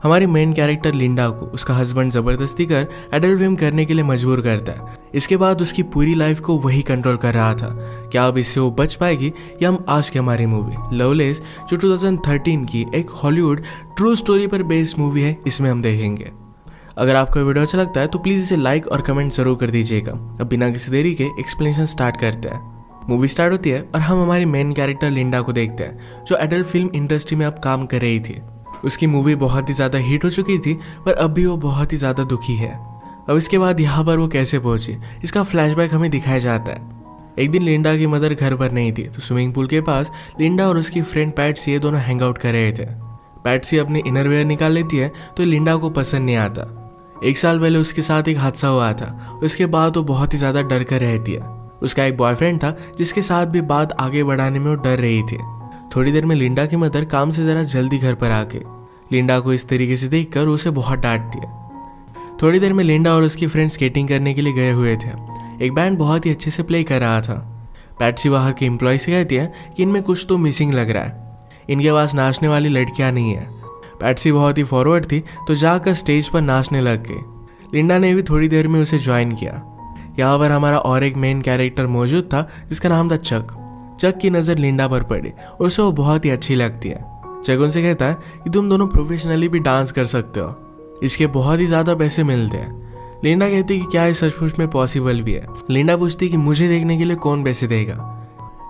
हमारी main character Linda को उसका हस्बैंड जबरदस्ती कर एडल्ट फिल्म करने के लिए मजबूर करता है। इसके बाद उसकी पूरी लाइफ को वही कंट्रोल कर रहा था। क्या अब इससे वो बच पाएगी, या हम आज की हमारी मूवी लवलेस जो 2013 की एक हॉलीवुड ट्रू स्टोरी पर बेस्ड मूवी है, इसमें हम देखेंगे। अगर आपको वीडियो अच्छा लगता है तो प्लीज इसे लाइक और कमेंट जरूर कर दीजिएगा। अब बिना किसी देरी के एक्सप्लेनेशन स्टार्ट करते हैं। मूवी स्टार्ट होती है और हम हमारी मेन कैरेक्टर लिंडा को देखते हैं, जो एडल्ट फिल्म इंडस्ट्री में अब काम कर रही थी। उसकी मूवी बहुत ही ज़्यादा हिट हो चुकी थी, पर अब भी वो बहुत ही ज़्यादा दुखी है। अब इसके बाद यहाँ पर वो कैसे पहुंची, इसका फ्लैशबैक हमें दिखाया जाता है। एक दिन लिंडा की मदर घर पर नहीं थी, तो स्विमिंग पूल के पास लिंडा और उसकी फ्रेंड पैट्सी ये दोनों हैंग आउट कर रहे थे। पैट्सी अपनी इनरवेयर निकाल लेती है तो लिंडा को पसंद नहीं आता। 1 साल पहले उसके साथ एक हादसा हुआ था, उसके बाद वो बहुत ही ज़्यादा डर कर रहती है। उसका एक बॉयफ्रेंड था जिसके साथ भी बात आगे बढ़ाने में वो डर रही थी। थोड़ी देर में लिंडा की मदर काम से ज़रा जल्दी घर पर आके लिंडा को इस तरीके से देखकर उसे बहुत डांटती है। थोड़ी देर में लिंडा और उसकी फ्रेंड स्केटिंग करने के लिए गए हुए थे। एक बैंड बहुत ही अच्छे से प्ले कर रहा था। पैट्सी वहाँ के एम्प्लॉय से कहती है कि इनमें कुछ तो मिसिंग लग रहा है, इनके पास नाचने वाली लड़कियाँ नहीं है। पैट्सी बहुत ही फॉरवर्ड थी तो जाकर स्टेज पर नाचने लग गई। लिंडा ने भी थोड़ी देर में उसे ज्वाइन किया। यहाँ पर हमारा और एक मेन कैरेक्टर मौजूद था जिसका नाम था चक। चक की नज़र लिंडा पर पड़ी और उसे वो बहुत ही अच्छी लगती है। चक उनसे कहता है कि तुम दोनों प्रोफेशनली भी डांस कर सकते हो, इसके बहुत ही ज़्यादा पैसे मिलते हैं। लिंडा कहती है कि क्या ये सचमुच में पॉसिबल भी है। लिंडा पूछती है कि मुझे देखने के लिए कौन पैसे देगा।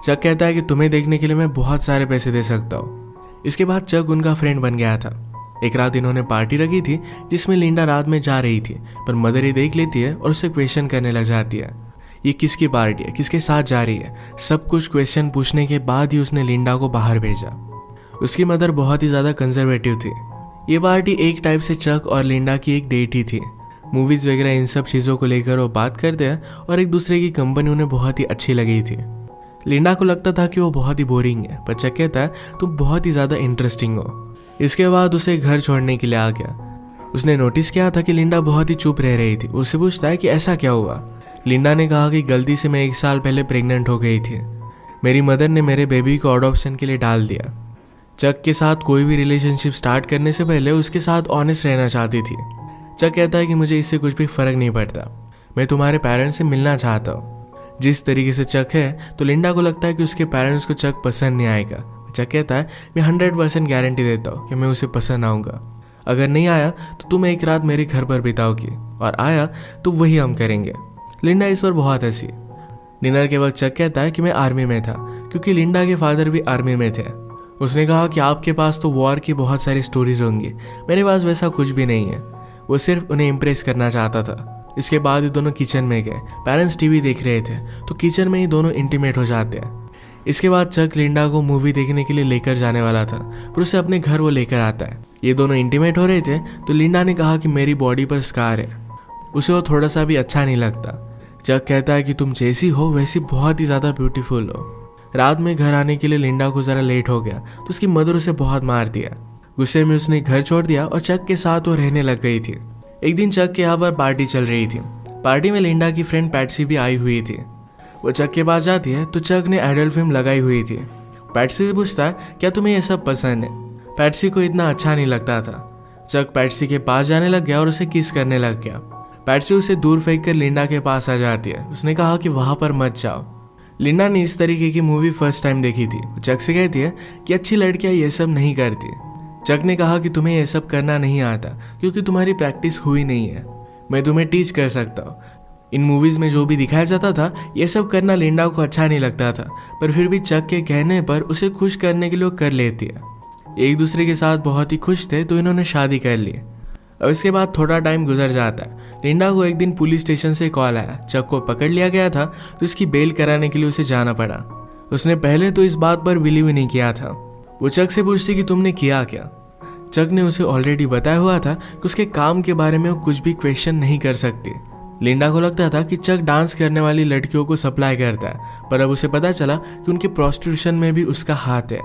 चक कहता है कि तुम्हें देखने के लिए मैं बहुत सारे पैसे दे सकता हूँ। इसके बाद चक उनका फ्रेंड बन गया था। एक रात इन्होंने पार्टी रखी थी जिसमें लिंडा रात में जा रही थी, पर मदर ये देख लेती है और उससे क्वेश्चन करने लग जाती है। ये किसकी पार्टी है, किसके साथ जा रही है, सब कुछ क्वेश्चन पूछने के बाद ही उसने लिंडा को बाहर भेजा। उसकी मदर बहुत ही ज़्यादा कंजर्वेटिव थी। ये पार्टी एक टाइप से चक और लिंडा की एक डेट ही थी। मूवीज़ वगैरह इन सब चीज़ों को लेकर वो बात करते हैं और एक दूसरे की कंपनी उन्हें बहुत ही अच्छी लगी थी। लिंडा को लगता था कि वो बहुत ही बोरिंग है, पर चक कहता है तुम बहुत ही ज़्यादा इंटरेस्टिंग हो। इसके बाद उसे घर छोड़ने के लिए आ गया। उसने नोटिस किया था कि लिंडा बहुत ही चुप रह रही थी। उससे पूछता है कि ऐसा क्या हुआ। लिंडा ने कहा कि गलती से मैं 1 साल पहले प्रेग्नेंट हो गई थी, मेरी मदर ने मेरे बेबी को अडॉप्शन के लिए डाल दिया। चक के साथ कोई भी रिलेशनशिप स्टार्ट करने से पहले उसके साथ ऑनेस्ट रहना चाहती थी। चक कहता है कि मुझे इससे कुछ भी फर्क नहीं पड़ता, मैं तुम्हारे पेरेंट्स से मिलना चाहता हूँ। जिस तरीके से चक है तो लिंडा को लगता है कि उसके पेरेंट्स को चक पसंद नहीं आएगा। चक कहता है मैं 100% गारंटी देता हूँ कि मैं उसे पसंद आऊँगा। अगर नहीं आया तो तुम एक रात मेरे घर पर बिताओगी, और आया तो वही हम करेंगे। लिंडा इस पर बहुत हंसी। डिनर के वक्त चक कहता है कि मैं आर्मी में था, क्योंकि लिंडा के फादर भी आर्मी में थे। उसने कहा कि आपके पास तो वॉर की बहुत सारी स्टोरीज होंगी, मेरे पास वैसा कुछ भी नहीं है। वो सिर्फ उन्हें इम्प्रेस करना चाहता था। इसके बाद ये दोनों किचन में गए। पेरेंट्स टीवी देख रहे थे तो किचन में ही दोनों इंटीमेट हो जाते हैं। इसके बाद चक लिंडा को मूवी देखने के लिए लेकर जाने वाला था, पर उसे अपने घर वो लेकर आता है। ये दोनों इंटीमेट हो रहे थे तो लिंडा ने कहा कि मेरी बॉडी पर स्कार है। उसे वो थोड़ा सा भी अच्छा नहीं लगता। चक कहता है कि तुम जैसी हो वैसी बहुत ही ज़्यादा ब्यूटीफुल हो। रात में घर आने के लिए लिंडा को ज़रा लेट हो गया तो उसकी मदर उसे बहुत मार दिया। गुस्से में उसने घर छोड़ दिया और चक के साथ वो रहने लग गई थी। एक दिन चक के यहाँ पर पार्टी चल रही थी। पार्टी में लिंडा की फ्रेंड पैट्सी भी आई हुई थी। वो चक के पास जाती है तो चक ने एडल्ट फिल्म लगाई हुई थी। पैट्सी से पूछता है क्या तुम्हें ये सब पसंद है। पैट्सी को इतना अच्छा नहीं लगता था। चक पैट्सी के पास जाने लग गया और उसे किस करने लग गया। पैट्सी उसे दूर फेंक कर लिंडा के पास आ जाती है। उसने कहा कि वहां पर मत जाओ। लिंडा ने इस तरीके की मूवी फर्स्ट टाइम देखी थी। चक से कहती है कि अच्छी लड़कियां ये सब नहीं करती। चक ने कहा कि तुम्हें ये सब करना नहीं आता क्योंकि तुम्हारी प्रैक्टिस हुई नहीं है, मैं तुम्हें टीच कर सकता हूँ। इन मूवीज में जो भी दिखाया जाता था ये सब करना लिंडा को अच्छा नहीं लगता था, पर फिर भी चक के कहने पर उसे खुश करने के लिए कर लेती है। एक दूसरे के साथ बहुत ही खुश थे तो इन्होंने शादी कर ली। अब इसके बाद थोड़ा टाइम गुजर जाता है। लिंडा को एक दिन पुलिस स्टेशन से कॉल आया। चक को पकड़ लिया गया था तो इसकी बेल कराने के लिए उसे जाना पड़ा। उसने पहले तो इस बात पर बिलीव नहीं किया था। वो चक से पूछती कि तुमने किया क्या। चक ने उसे ऑलरेडी बताया हुआ था कि उसके काम के बारे में वो कुछ भी क्वेश्चन नहीं कर सकती। लिंडा को लगता था कि चक डांस करने वाली लड़कियों को सप्लाई करता है, पर अब उसे पता चला कि उनके प्रोस्टिट्यूशन में भी उसका हाथ है।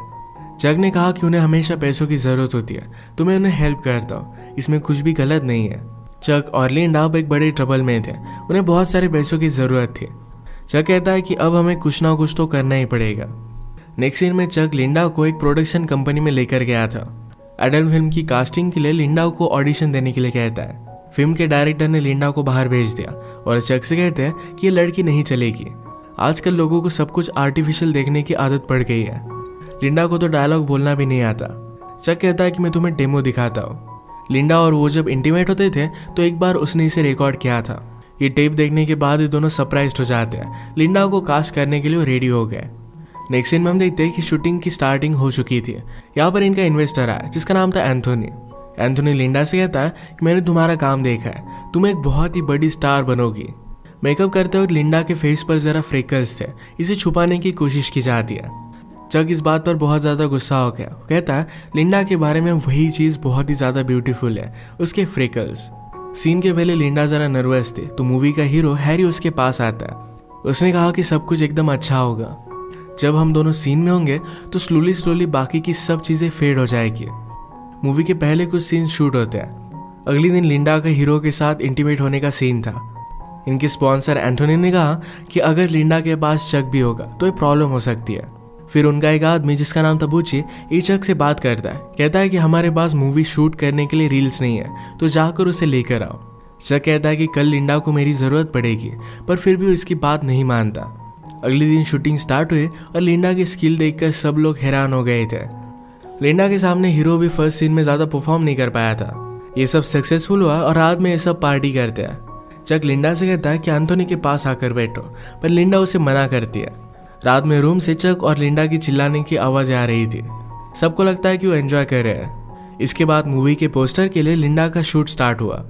चक ने कहा कि उन्हें हमेशा पैसों की जरूरत होती है तो मैं उन्हें हेल्प करता हूँ, इसमें कुछ भी गलत नहीं है। चक और लिंडा अब एक बड़े ट्रबल में थे, उन्हें बहुत सारे पैसों की जरूरत थी। चक कहता है कि अब हमें कुछ ना कुछ तो करना ही पड़ेगा। नेक्स्ट सीन में चक लिंडा को एक प्रोडक्शन कंपनी में लेकर गया था। एडल्ट फिल्म की कास्टिंग के लिए लिंडा को ऑडिशन देने के लिए कहता है। फिल्म के डायरेक्टर ने लिंडा को बाहर भेज दिया और चक से कहते हैं कि ये लड़की नहीं चलेगी। आजकल लोगों को सब कुछ आर्टिफिशियल देखने की आदत पड़ गई है। लिंडा को तो डायलॉग बोलना भी नहीं आता। चक कहता है कि मैं तुम्हें डेमो दिखाता हूँ। लिंडा और वो जब इंटीमेट होते थे तो एक बार उसने इसे रिकॉर्ड किया था। ये टेप देखने के बाद ये दोनों सरप्राइज्ड हो जाते हैं। लिंडा को कास्ट करने के लिए रेडी हो गए। नेक्स्ट सीन में हम देखते हैं कि शूटिंग की स्टार्टिंग हो चुकी थी। यहाँ पर इनका इन्वेस्टर आया जिसका नाम था एंथोनी। एंथोनी लिंडा से कहता है कि मैंने तुम्हारा काम देखा है, तुम एक बहुत ही बड़ी स्टार बनोगी। मेकअप करते वक्त लिंडा के फेस पर जरा फ्रेकल्स थे, इसे छुपाने की कोशिश की जाती है। चक इस बात पर बहुत ज़्यादा गुस्सा हो गया। कहता है लिंडा के बारे में वही चीज़ बहुत ही ज़्यादा ब्यूटीफुल है, उसके फ्रेकल्स। सीन के पहले लिंडा ज़रा नर्वस थे तो मूवी का हीरो हैरी उसके पास आता है। उसने कहा कि सब कुछ एकदम अच्छा होगा। जब हम दोनों सीन में होंगे तो स्लोली बाकी की सब चीज़ें फेड हो जाएगी। मूवी के पहले कुछ सीन शूट होते हैं। अगले दिन लिंडा का हीरो के साथ इंटीमेट होने का सीन था। इनके स्पॉन्सर एंथोनी ने कहा कि अगर लिंडा के पास चक भी होगा तो ये प्रॉब्लम हो सकती है। फिर उनका एक आदमी जिसका नाम था बुची ये चक से बात करता है। कहता है कि हमारे पास मूवी शूट करने के लिए रील्स नहीं है तो जाकर उसे लेकर आओ। चक कहता है कि कल लिंडा को मेरी ज़रूरत पड़ेगी, पर फिर भी उसकी बात नहीं मानता। अगले दिन शूटिंग स्टार्ट हुई और लिंडा की स्किल देखकर सब लोग हैरान हो गए थे। लिंडा के सामने हीरो भी फर्स्ट सीन में ज़्यादा परफॉर्म नहीं कर पाया था। ये सब सक्सेसफुल हुआ और रात में ये सब पार्टी करते हैं। चक लिंडा से कहता है कि एंथोनी के पास आकर बैठो, पर लिंडा उसे मना करती है। रात में रूम से चक और लिंडा की चिल्लाने की आवाज़ें आ रही थी। सबको लगता है कि वो एंजॉय कर रहे हैं। इसके बाद मूवी के पोस्टर के लिए लिंडा का शूट स्टार्ट हुआ।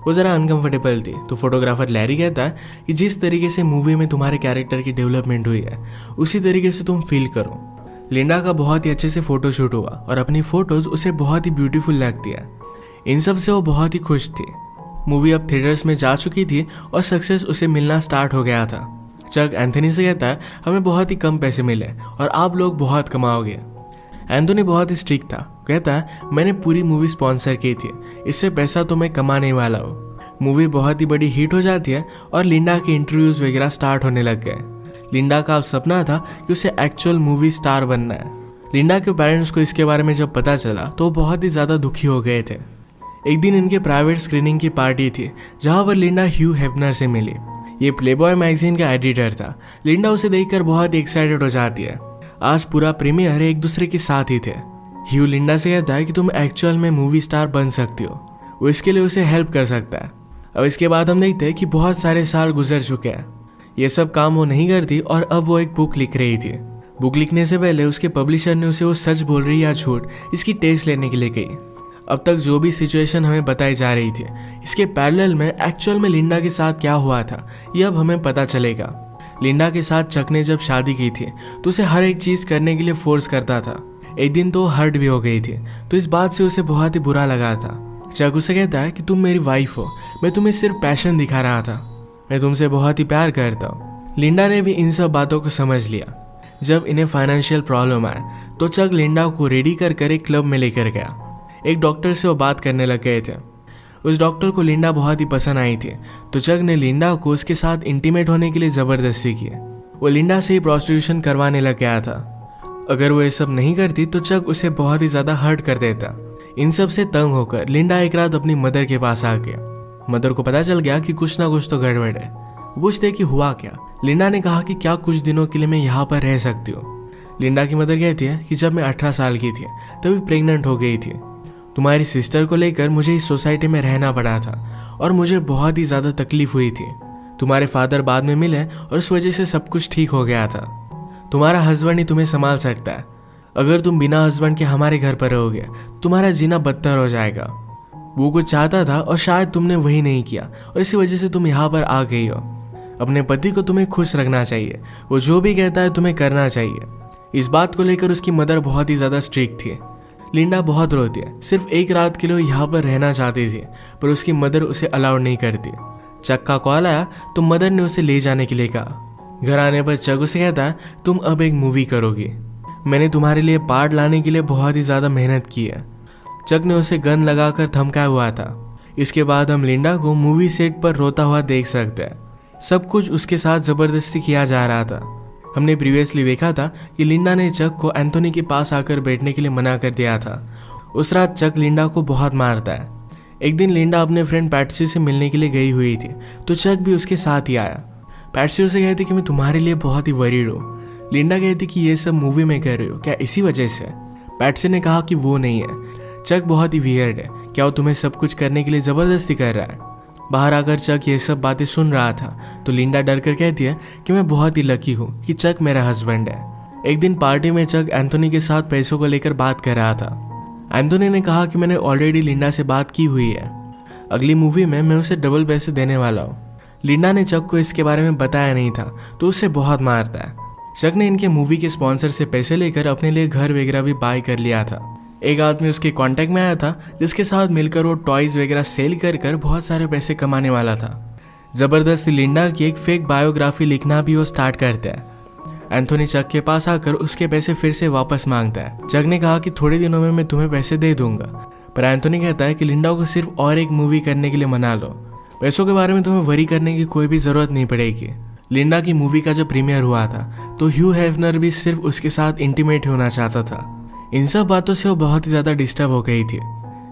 वो ज़रा अनकंफर्टेबल थी तो फोटोग्राफर लैरी कहता है कि जिस तरीके से मूवी में तुम्हारे कैरेक्टर की डेवलपमेंट हुई है उसी तरीके से तुम फील करो। लिंडा का बहुत ही अच्छे से फोटोशूट हुआ और अपनी फोटोज उसे बहुत ही ब्यूटीफुल लगती है। इन सब से वो बहुत ही खुश थी। मूवी अब थिएटर्स में जा चुकी थी और सक्सेस उसे मिलना स्टार्ट हो गया था। चक एंथोनी से कहता है हमें बहुत ही कम पैसे मिले और आप लोग बहुत कमाओगे। एंथोनी बहुत ही स्ट्रिक्ट था। कहता है मैंने पूरी मूवी स्पॉन्सर की थी, इससे पैसा तो मैं कमाने वाला हूँ। मूवी बहुत ही बड़ी हिट हो जाती है और लिंडा के इंटरव्यूज वगैरह स्टार्ट होने लग गए। लिंडा का अब सपना था कि उसे एक्चुअल मूवी स्टार बनना है। लिंडा के पेरेंट्स को इसके बारे में जब पता चला तो वो बहुत ही ज़्यादा दुखी हो गए थे। एक दिन इनके प्राइवेट स्क्रीनिंग की पार्टी थी जहाँ पर लिंडा ह्यू हेफनर से मिली। ये प्लेबॉय मैगजीन का एडिटर था। लिंडा उसे देखकर बहुत ही एक्साइटेड हो जाती है। आज पूरा प्रीमियर एक दूसरे के साथ ही थे। ह्यू लिंडा से कहता है कि तुम एक्चुअल में मूवी स्टार बन सकती हो। वो इसके लिए उसे हेल्प कर सकता है। अब इसके बाद हम देखते हैं कि बहुत सारे साल गुजर चुके हैं। ये सब काम वो नहीं करती और अब वो एक बुक लिख रही थी। बुक लिखने से पहले उसके पब्लिशर ने उसे वो सच बोल रही या झूठ इसकी टेस्ट लेने के लिए कही। अब तक जो भी सिचुएशन हमें बताई जा रही थी इसके पैरेलल में एक्चुअल में लिंडा के साथ क्या हुआ था ये अब हमें पता चलेगा। लिंडा के साथ चक ने जब शादी की थी तो उसे हर एक चीज़ करने के लिए फोर्स करता था। एक दिन तो हर्ट भी हो गई थी तो इस बात से उसे बहुत ही बुरा लगा था। चक उसे कहता है कि तुम मेरी वाइफ हो, मैं तुम्हें सिर्फ पैशन दिखा रहा था, मैं तुमसे बहुत ही प्यार करता हूँ। लिंडा ने भी इन सब बातों को समझ लिया। जब इन्हें फाइनेंशियल प्रॉब्लम आए तो चक लिंडा को रेडी कर एक क्लब में लेकर गया। एक डॉक्टर से वो बात करने लग गए थे। उस डॉक्टर को लिंडा बहुत ही पसंद आई थी तो चक ने लिंडा को उसके साथ इंटीमेट होने के लिए ज़बरदस्ती की। वो लिंडा से ही प्रोस्टिट्यूशन करवाने लग गया था। अगर वो ये सब नहीं करती तो चक उसे बहुत ही ज़्यादा हर्ट कर देता। इन सब से तंग होकर लिंडा एक रात अपनी मदर के पास आ गया। मदर को पता चल गया कि कुछ ना कुछ तो गड़बड़ है। पूछते कि हुआ क्या। लिंडा ने कहा कि क्या कुछ दिनों के लिए मैं यहाँ पर रह सकती हूँ। लिंडा की मदर कहती है कि जब मैं 18 साल की थी तभी प्रेग्नेंट हो गई थी। तुम्हारी सिस्टर को लेकर मुझे इस सोसाइटी में रहना पड़ा था और मुझे बहुत ही ज़्यादा तकलीफ हुई थी। तुम्हारे फादर बाद में मिले और उस वजह से सब कुछ ठीक हो गया था। तुम्हारा हस्बैंड ही तुम्हें संभाल सकता है। अगर तुम बिना हस्बैंड के हमारे घर पर रहोगे तुम्हारा जीना बदतर हो जाएगा। वो कुछ चाहता था और शायद तुमने वही नहीं किया और इसी वजह से तुम यहाँ पर आ गई हो। अपने पति को तुम्हें खुश रखना चाहिए, वो जो भी कहता है तुम्हें करना चाहिए। इस बात को लेकर उसकी मदर बहुत ही ज़्यादा स्ट्रिक्ट थी। लिंडा बहुत रोती है। सिर्फ एक रात के लिए यहाँ पर रहना चाहती थी पर उसकी मदर उसे अलाउड नहीं करती। चक का कॉल आया तो मदर ने उसे ले जाने के लिए कहा। घर आने पर चक उसे कहता है तुम अब एक मूवी करोगी। मैंने तुम्हारे लिए पार्ट लाने के लिए बहुत ही ज़्यादा मेहनत की है। चक ने उसे गन लगाकर धमकाया हुआ था। इसके बाद हम लिंडा को मूवी सेट पर रोता हुआ देख सकते हैं। सब कुछ उसके साथ ज़बरदस्ती किया जा रहा था। हमने प्रीवियसली देखा था कि लिंडा ने चक को एंथोनी के पास आकर बैठने के लिए मना कर दिया था। उस रात चक लिंडा को बहुत मारता है। एक दिन लिंडा अपने फ्रेंड पैट्सी से मिलने के लिए गई हुई थी, तो चक भी उसके साथ ही आया। पैट्सी उसे कहती कि मैं तुम्हारे लिए बहुत ही वरीड हूँ। लिंडा कहती कि ये सब मूवी में कर रहे हो क्या इसी वजह से? पैट्सी ने कहा कि वो नहीं है, चक बहुत ही वियर्ड है, क्या वो तुम्हें सब कुछ करने के लिए ज़बरदस्ती कर रहा है? बाहर आकर चक ये सब बातें सुन रहा था, तो लिंडा डर कर कहती है कि मैं बहुत ही लकी हूँ कि चक मेरा हस्बैंड है। एक दिन पार्टी में चक एंथोनी के साथ पैसों को लेकर बात कर रहा था। एंथोनी ने कहा कि मैंने ऑलरेडी लिंडा से बात की हुई है, अगली मूवी में मैं उसे डबल पैसे देने वाला हूँ। लिंडा ने चक को इसके बारे में बताया नहीं था, तो उसे बहुत मारता है। चक ने इनके मूवी के स्पॉन्सर से पैसे लेकर अपने लिए घर वगैरह भी बाय कर लिया था। एक आदमी उसके कांटेक्ट में आया था, जिसके साथ मिलकर वो टॉयज वगैरह सेल कर बहुत सारे पैसे कमाने वाला था। जबरदस्ती लिंडा की एक फेक बायोग्राफी लिखना भी वो स्टार्ट करता है। एंथोनी चक के पास आकर उसके पैसे फिर से वापस मांगता है। चक ने कहा कि थोड़े दिनों में मैं तुम्हें पैसे दे दूंगा, पर एंथोनी कहता है कि लिंडा को सिर्फ और एक मूवी करने के लिए मना लो, पैसों के बारे में तुम्हें वरी करने की कोई भी जरूरत नहीं पड़ेगी। लिंडा की मूवी का जब प्रीमियर हुआ था, तो ह्यू हेफनर भी सिर्फ उसके साथ इंटीमेट होना चाहता था। इन सब बातों से वो बहुत ही ज्यादा डिस्टर्ब हो गई थी।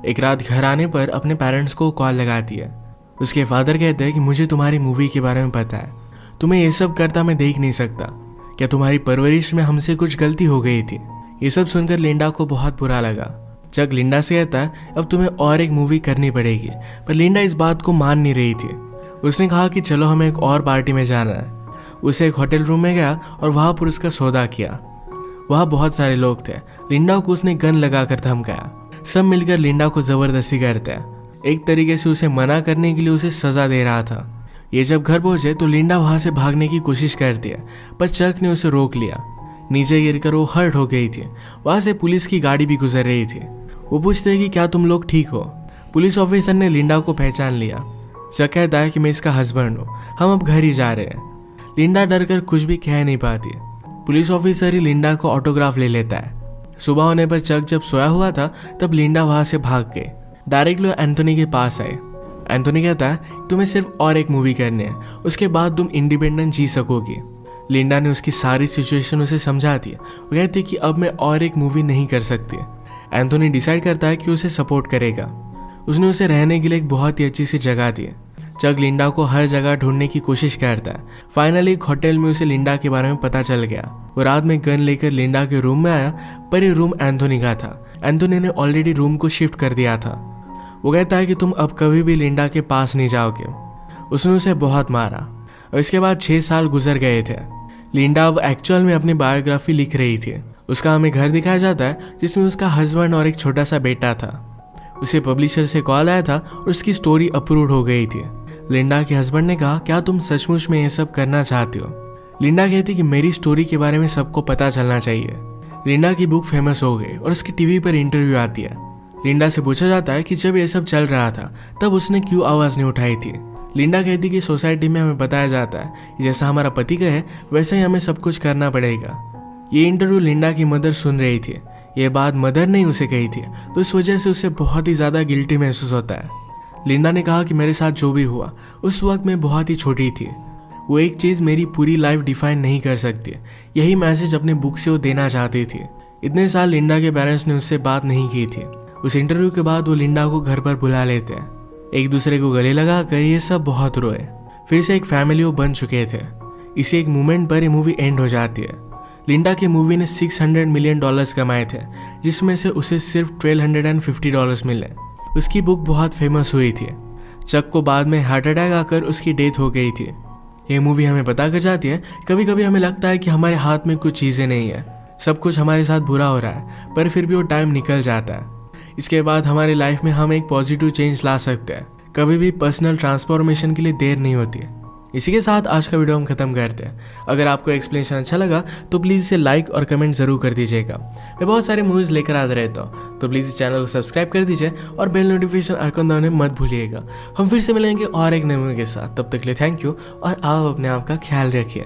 एक रात घर आने पर अपने पेरेंट्स को कॉल लगाती है। उसके फादर कहते हैं कि मुझे तुम्हारी मूवी के बारे में पता है, तुम्हें ये सब करता मैं देख नहीं सकता, क्या तुम्हारी परवरिश में हमसे कुछ गलती हो गई थी? ये सब सुनकर लिंडा को बहुत बुरा लगा। चक लिंडा से कहता है अब तुम्हें और एक मूवी करनी पड़ेगी, पर लिंडा इस बात को मान नहीं रही थी। उसने कहा कि चलो हमें एक और पार्टी में जाना है। उसे एक होटल रूम में गया और वहां पर उसका सौदा किया। वहां बहुत सारे लोग थे। लिंडा को उसने गन लगाकर धमकाया। सब मिलकर लिंडा को जबरदस्ती करते हैं। एक तरीके से उसे मना करने के लिए उसे सजा दे रहा था। ये जब घर पहुंचे तो लिंडा वहां से भागने की कोशिश करती है, पर चक ने उसे रोक लिया। नीचे गिरकर वो हर्ट हो गई थी। वहां से पुलिस की गाड़ी भी गुजर रही थी। वो पूछते हैं कि क्या तुम लोग ठीक हो? पुलिस ऑफिसर ने लिंडा को पहचान लिया। चक कहता है कि मैं इसका हस्बैंड हूँ, हम अब घर ही जा रहे हैं। लिंडा डर कर कुछ भी कह नहीं पाती। पुलिस ऑफिसर ही लिंडा को ऑटोग्राफ ले लेता है। सुबह होने पर चक जब सोया हुआ था, तब लिंडा वहां से भाग गई। डायरेक्टली एंथोनी के पास आए। एंथोनी कहता है तुम्हें सिर्फ और एक मूवी करनी है, उसके बाद तुम इंडिपेंडेंट जी सकोगी। लिंडा ने उसकी सारी सिचुएशन उसे समझा दी। वो कहती कि अब मैं और एक मूवी नहीं कर सकती। एंथोनी डिसाइड करता है कि उसे सपोर्ट करेगा। उसने उसे रहने के लिए एक बहुत ही अच्छी सी जगह दी। चक लिंडा को हर जगह ढूंढने की कोशिश करता है। फाइनली एक होटल में उसे लिंडा के बारे में पता चल गया। वो रात में गन लेकर लिंडा के रूम में आया, पर ये रूम एंथोनी का था। एंथोनी ने ऑलरेडी रूम को शिफ्ट कर दिया था। वो कहता है कि तुम अब कभी भी लिंडा के पास नहीं जाओगे। उसने उसे बहुत मारा और इसके बाद 6 साल गुजर गए थे। लिंडा अब एक्चुअल में अपनी बायोग्राफी लिख रही थी। उसका हमें घर दिखाया जाता है, जिसमें उसका हस्बैंड और एक छोटा सा बेटा था। उसे पब्लिशर से कॉल आया था और उसकी स्टोरी अप्रूव हो गई थी। लिंडा के हस्बैंड ने कहा क्या तुम सचमुच में ये सब करना चाहती हो? लिंडा कहती कि मेरी स्टोरी के बारे में सबको पता चलना चाहिए। लिंडा की बुक फेमस हो गई और उसकी टीवी पर इंटरव्यू आती है। लिंडा से पूछा जाता है कि जब ये सब चल रहा था तब उसने क्यों आवाज नहीं उठाई थी। लिंडा कहती कि सोसाइटी में हमें बताया जाता है कि जैसा हमारा पति कहे वैसे ही हमें सब कुछ करना पड़ेगा। ये इंटरव्यू लिंडा की मदर सुन रही थी। ये बात मदर ने उसे कही थी, तो इस वजह से उसे बहुत ही ज्यादा गिल्टी महसूस होता है। लिंडा ने कहा कि मेरे साथ जो भी हुआ उस वक्त मैं बहुत ही छोटी थी। वो एक चीज मेरी पूरी लाइफ डिफाइन नहीं कर सकती। यही मैसेज अपने बुक से वो देना चाहती थी। इतने साल लिंडा के पेरेंट्स ने उससे बात नहीं की थी। उस इंटरव्यू के बाद वो लिंडा को घर पर बुला लेते हैं। एक दूसरे को गले लगा कर ये सब बहुत रोए। फिर से एक फैमिली वो बन चुके थे। इसी एक मोमेंट पर ये मूवी एंड हो जाती है। लिंडा की मूवी ने $600 मिलियन कमाए थे, जिसमें से उसे सिर्फ $1,250 मिले। उसकी बुक बहुत फेमस हुई थी। चक को बाद में हार्ट अटैक आकर उसकी डेथ हो गई थी। ये मूवी हमें बता कर जाती है कभी कभी हमें लगता है कि हमारे हाथ में कुछ चीज़ें नहीं है, सब कुछ हमारे साथ बुरा हो रहा है, पर फिर भी वो टाइम निकल जाता है। इसके बाद हमारी लाइफ में हम एक पॉजिटिव चेंज ला सकते हैं। कभी भी पर्सनल ट्रांसफॉर्मेशन के लिए देर नहीं होती है। इसी के साथ आज का वीडियो हम खत्म करते हैं। अगर आपको एक्सप्लेनेशन अच्छा लगा तो प्लीज़ इसे लाइक और कमेंट जरूर कर दीजिएगा। मैं बहुत सारे मूवीज़ लेकर आता रहता हूँ, तो प्लीज़ इस चैनल को सब्सक्राइब कर दीजिए और बेल नोटिफिकेशन आइकन दबाने मत भूलिएगा। हम फिर से मिलेंगे और एक नए मूवी के साथ। तब तक के लिए थैंक यू और आप अपने आप का ख्याल रखिए।